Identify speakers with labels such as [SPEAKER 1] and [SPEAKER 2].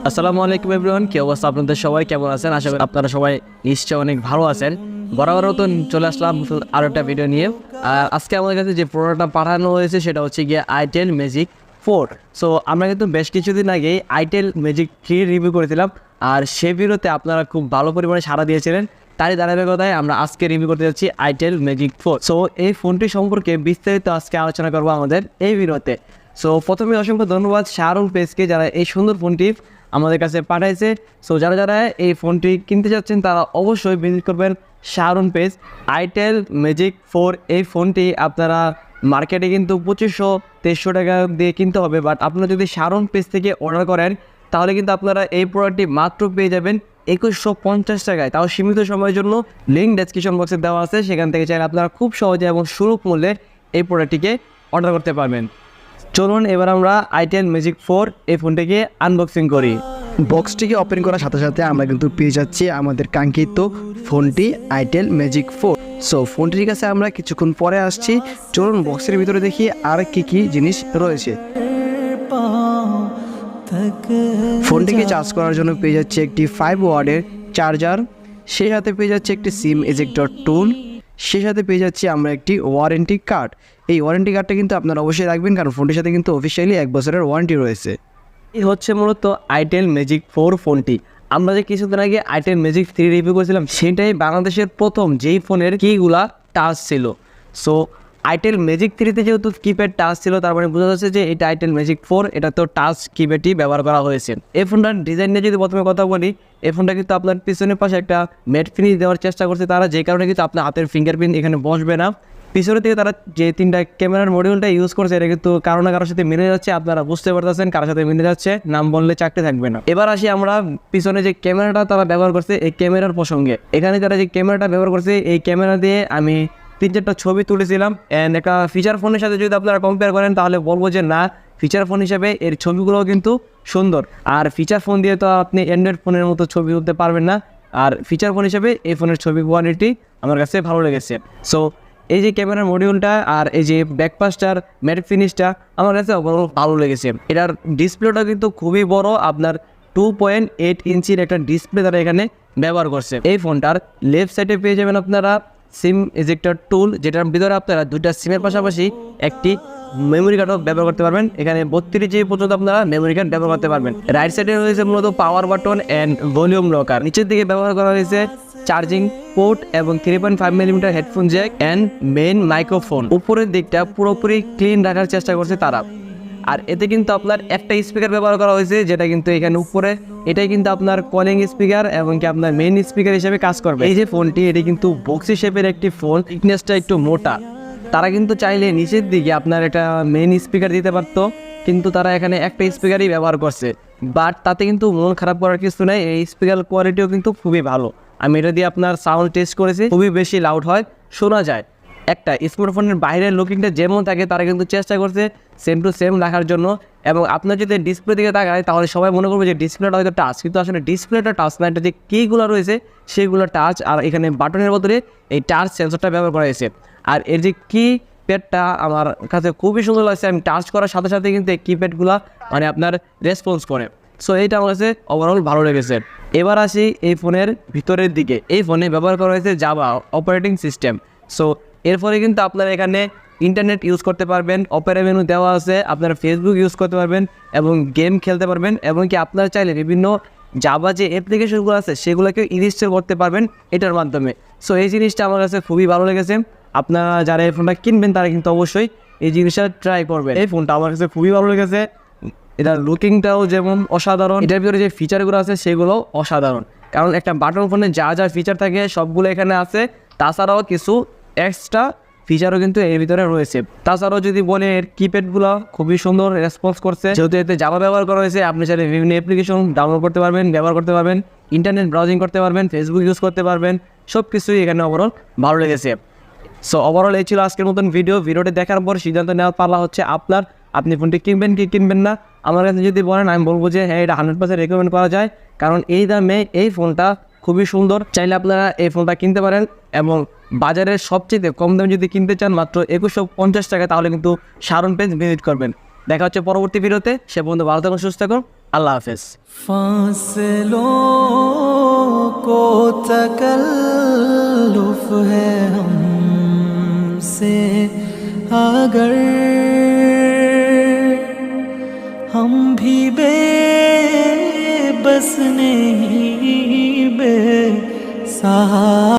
[SPEAKER 1] আসসালামু আলাইকুম এভরিওয়ান, কি অবস্থা আপনাদের? সবাই কেমন আছেন? আশা করি আপনারা সবাই নিশ্চয়ই অনেক ভালো আছেন। বরাবরও তো চলে আসলাম আরও একটা ভিডিও নিয়ে। আজকে আমাদের কাছে যে প্রোডাক্টটা পাঠানো হয়েছে সেটা হচ্ছে গিয়ে আইটেল ম্যাজিক 4। সো আমরা কিন্তু বেশ কিছুদিন আগে আইটেল ম্যাজিক 3 রিভিউ করেছিলাম, আর সে ভিডিওতে আপনারা খুব ভালো পরিমাণে সাড়া দিয়েছিলেন। তারই ধারাবাহিকতায় আমরা আজকে রিভিউ করতে যাচ্ছি আইটেল ম্যাজিক 4। সো এই ফোনটি সম্পর্কে বিস্তারিত আজকে আলোচনা করবো আমাদের এই ভিডিওতে। সো প্রথমে অসংখ্য ধন্যবাদ শাহরুন পেজকে, যারা এই সুন্দর ফোনটি আমাদের কাছে পাঠাইছে। সো যারা যারা এই ফোনটি কিনতে যাচ্ছেন তারা অবশ্যই ভিজিট করবেন শাহরুন পেজ। আইটেল ম্যাজিক 4 এই ফোনটি আপনারা মার্কেটে কিন্তু 2500-2300 টাকা দিয়ে কিনতে হবে, বাট আপনারা যদি শাহরুন পেজ থেকে অর্ডার করেন তাহলে কিন্তু আপনারা এই প্রোডাক্টটি মাত্র পেয়ে যাবেন 2150 টাকায়, তাও সীমিত সময়ের জন্য। লিঙ্ক ডেসক্রিপশন বক্সে দেওয়া আছে, সেখান থেকে চাইলে আপনারা খুব সহজে এবং সুলভ মূল্যে এই প্রোডাক্টটিকে অর্ডার করতে পারবেন। চলুন এবার আমরা আইটেল ম্যাজিক 4 এই ফোনটিকে আনবক্সিং করি।
[SPEAKER 2] বক্সটিকে ওপেন করার সাথে সাথে আমরা কিন্তু পেয়ে যাচ্ছি আমাদের কাঙ্ক্ষিত ফোনটি আইটেল ম্যাজিক 4। সো ফোনটির কাছে আমরা কিছুক্ষণ পরে আসছি। চলুন বক্সের ভিতরে দেখি আর কি জিনিস রয়েছে। ফোনটিকে চার্জ করার জন্য পেয়ে যাচ্ছে একটি 5 ওয়াটের চার্জার, সেই সাথে পেয়ে যাচ্ছে একটি সিম এজেক্টর টুল, সেই সাথে পেয়ে যাচ্ছি আমরা একটি ওয়ারেন্টি কার্ড। এই ওয়ারেন্টি কার্ডটা কিন্তু আপনারা অবশ্যই রাখবেন, কারণ ফোনটির সাথে কিন্তু অফিসিয়ালি 1 বছরের ওয়ারেন্টি রয়েছে।
[SPEAKER 1] এই হচ্ছে মূলত আইটেল ম্যাজিক 4 ফোনটি। আমরা যে কিছুদিন আগে আইটেল ম্যাজিক 3 রিভিউ করেছিলাম, সেটাই বাংলাদেশের প্রথম যেই ফোনের কিগুলা টাচ ছিল। সো আইটেল ম্যাজিক 3তে যেহেতু কিপ্যাড টাচ ছিল, তার মানে বোঝা যাচ্ছে যে এটা আইটেল ম্যাজিক 4, এটা তো টাচ কিপ্যাডই ব্যবহার করা হয়েছে। এই ফোনটার ডিজাইন নিয়ে যদি প্রথমে কথা বলি, এই ফোনটা কিন্তু আপনার পিছনের পাশে একটা ম্যাট ফিনিশ দেওয়ার চেষ্টা করছে তারা, যে কারণে কিন্তু আপনার হাতের ফিঙ্গারপ্রিন্ট এখানে বসবে না। পিছনের থেকে তারা যে 3টা ক্যামেরার মডিউলটা ইউজ করছে, এটা কিন্তু কারো না কারোর সাথে মিলে যাচ্ছে। আপনারা বুঝতে পারতেছেন কারোর সাথে মিলে যাচ্ছে, নাম বললে চাকরি থাকবে না। এবার আসি আমরা পিছনে যে ক্যামেরাটা তারা ব্যবহার করছে এই ক্যামেরার প্রসঙ্গে। এখানে তারা যে ক্যামেরাটা ব্যবহার করছে, এই ক্যামেরা দিয়ে আমি 3-4টা ছবি তুলেছিলাম। অ্যান্ড একটা ফিচার ফোনের সাথে যদি আপনারা কম্পেয়ার করেন তাহলে বলবো যে না, ফিচার ফোন হিসেবে এর ছবিগুলোও কিন্তু সুন্দর। আর ফিচার ফোন দিয়ে তো আপনি অ্যান্ড্রয়েড ফোনের মতো ছবি তুলতে পারবেন না, আর ফিচার ফোন হিসেবে এই ফোনের ছবি কোয়ালিটি আমার কাছে ভালো লেগেছে। সো এই যে ক্যামেরার মডিউলটা আর এই যে ব্যাকপাসটার ম্যাট ফিনিশটা আমার কাছে ভালো লেগেছে। এটার ডিসপ্লেটা কিন্তু খুবই বড়, আপনার 2.8 ইঞ্চির একটা ডিসপ্লে তারা এখানে ব্যবহার করছে। এই ফোনটার লেফট সাইডে পেয়ে যাবেন আপনারা সিম এজেক্টর টুল, যেটার ভিতরে আপনারা 2টা সিমের পাশাপাশি একটি মেমোরি কার্ডও ব্যবহার করতে পারবেন। এখানে 32 GB পর্যন্ত আপনারা মেমোরি কার্ড ব্যবহার করতে পারবেন। রাইট সাইডে রয়েছে মূলত power button and volume locker. নিচের দিকে ব্যবহার করা হয়েছে চার্জিং পোর্ট এবং 3.5mm headphone Jack and main microphone. উপরের দিকটা পুরোপুরি ক্লিন রাখার চেষ্টা করছে তারা। আর এতে কিন্তু আপনার একটা স্পিকার ব্যবহার করা হয়েছে, যেটা কিন্তু এখানে উপরে, এটাই কিন্তু আপনার কলিং স্পিকার এবং কি আপনার মেইন স্পিকার হিসেবে কাজ করবে। এই যে ফোনটি, এটি কিন্তু বক্সি শেপের একটি ফোন, থিকনেসটা একটু মোটা। তারা কিন্তু চাইলে নিচের দিকে আপনার একটা মেইন স্পিকার দিতে পারতো, কিন্তু তারা এখানে একটা স্পিকারই ব্যবহার করছে। বাট তাতে কিন্তু মন খারাপ করার কিছু নেই, এই স্পিকার কোয়ালিটিও কিন্তু খুবই ভালো। আমি এটা দিয়ে আপনার সাউন্ড টেস্ট করেছি, খুবই বেশি লাউড হয়, শোনা যায়। একটা স্মার্টফোনের বাইরের লুকিংটা যেমন থাকে তারা কিন্তু চেষ্টা করছে সেম টু সেম রাখার জন্য। এবং আপনার যদি ডিসপ্লে দিকে তাকায় তাহলে সবাই মনে করবে যে ডিসপ্লেটা হয়তো টাচ, কিন্তু আসলে ডিসপ্লেটা টাচ না, এটা যে কিগুলো রয়েছে সেগুলো টাচ। আর এখানে বাটনের বদলে এই টাচ সেন্সরটা ব্যবহার করা হয়েছে। আর এর যে কি প্যাডটা আমার কাছে খুবই সুন্দর লাগছে, আমি টাচ করার সাথে সাথে কিন্তু এই কিপ্যাডগুলো মানে আপনার রেসপন্স করে। সো এইটা আমার কাছে ওভারঅল ভালো লেগেছে। এবার আসি এই ফোনের ভিতরের দিকে। এই ফোনে ব্যবহার করা হয়েছে জাভা অপারেটিং সিস্টেম। সো এর ফলে কিন্তু আপনারা এখানে ইন্টারনেট ইউজ করতে পারবেন, অপেরা মেনু দেওয়া আছে, আপনারা ফেসবুক ইউজ করতে পারবেন এবং গেম খেলতে পারবেন। এবং কি আপনারা চাইলে বিভিন্ন জাভা যে অ্যাপ্লিকেশনগুলো আছে সেগুলোকে ইনস্টল করতে পারবেন এটার মাধ্যমে। সো এই জিনিসটা আমার কাছে খুবই ভালো লেগেছে। আপনারা যারা এই ফোনটা কিনবেন তারা কিন্তু অবশ্যই এই জিনিসটা ট্রাই করবেন। এই ফোনটা আমার কাছে খুবই ভালো লেগেছে, এটার লুকিংটাও যেমন অসাধারণ, এটার ভিতরে যে ফিচারগুলো আছে সেগুলোও অসাধারণ। কারণ একটা বাটন ফোনে যা যা ফিচার থাকে সবগুলো এখানে আছে, তাছাড়াও কিছু এক্সট্রা ফিচারও কিন্তু এর ভিতরে রয়েছে। তাছাড়াও যদি বলে এর কিপ্যাডগুলো খুবই সুন্দর রেসপন্স করছে, যেহেতু এতে জাভা ব্যবহার করা হয়েছে। আপনি চাইলে বিভিন্ন অ্যাপ্লিকেশন ডাউনলোড করতে পারবেন, ব্যবহার করতে পারবেন, ইন্টারনেট ব্রাউজিং করতে পারবেন, ফেসবুক ইউজ করতে পারবেন, সব কিছুই এখানে ওভারঅল ভালো লেগেছে। সো ওভারঅল এই ছিল আজকের মতন ভিডিওটি দেখার পর সিদ্ধান্ত নেওয়ার পালা হচ্ছে আপনার, আপনি ফোনটি কিনবেন কি কিনবেন না। আমার কাছে যদি বলেন আমি বলবো যে হ্যাঁ, এটা 100% রেকমেন্ড করা যায়, কারণ এই দামে এই ফোনটা খুবই সুন্দর। চাইলে আপনারা এই ফোনটা কিনতে পারেন। এবং বাজারের সবচেয়ে কম দামে যদি কিনতে চান মাত্র 2150 টাকা, তাহলে কিন্তু শাহরুন পেজ ভিজিট করবেন। দেখা হচ্ছে পরবর্তী ভিডিওতে। সে পর্যন্ত ভালো থাকুন, সুস্থ থাকুন, আল্লাহ হাফেজ।
[SPEAKER 3] फासलों को तकल्लुफ है हमसे, अगर हम भी बेबस नहीं बेसहारा।